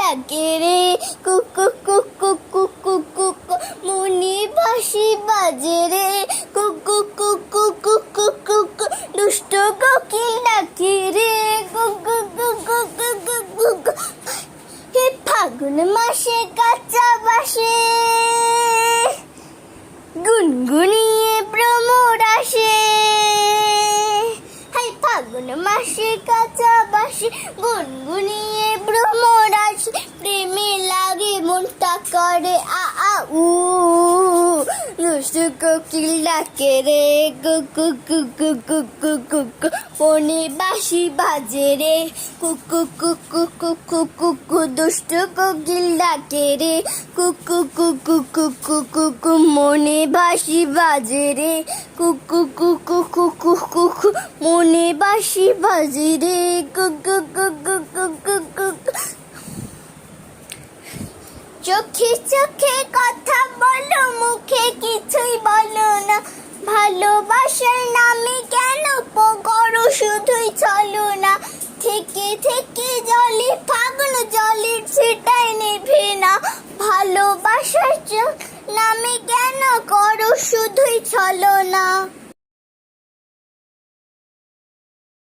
ডাকে রে, কুকু কুকু কুকু কুকু মনে বাঁশি বাজে রে, কুকু কুকু কুকু কুকু দুষ্ট কোকিল ডাকে রে, কুকু কুকু কুকু কুকু। হে ফাগুন মাসে কাঁচা বাসে গুনগুনিয়ে ভ্রমর আসে, হাই ফাগুন মাসে কাঁচা বাসে গুনগুনিয়ে ভ্রমর আসে, প্রেমে লাগে মনটা করে আ আ উ, দুষ্টু কোকিল ডাকে রে, কুকু কুকু কুকু কুকু মনে বাঁশি বাজে রে, কুকু কুকু কুকু কুকু দুষ্টু কোকিল ডাকে রে, কুকু কুকু কুকু কুকু মনে বাঁশি বাজে রে, কুকু কুকু কুকু কুকু মনে বাঁশি বাজে রে, কুকু কুকু কুকু কুকু। চোখে চোখে কথা বলো, মুখে কিছুই বলো না, ভালোবাসার নামে কেন করো শুধুই চলো না, থেকে থেকে জলে ফাগুন জলের ছিটায় নেভে না, ভালোবাসার নামে কেন করো শুধুই চলো না।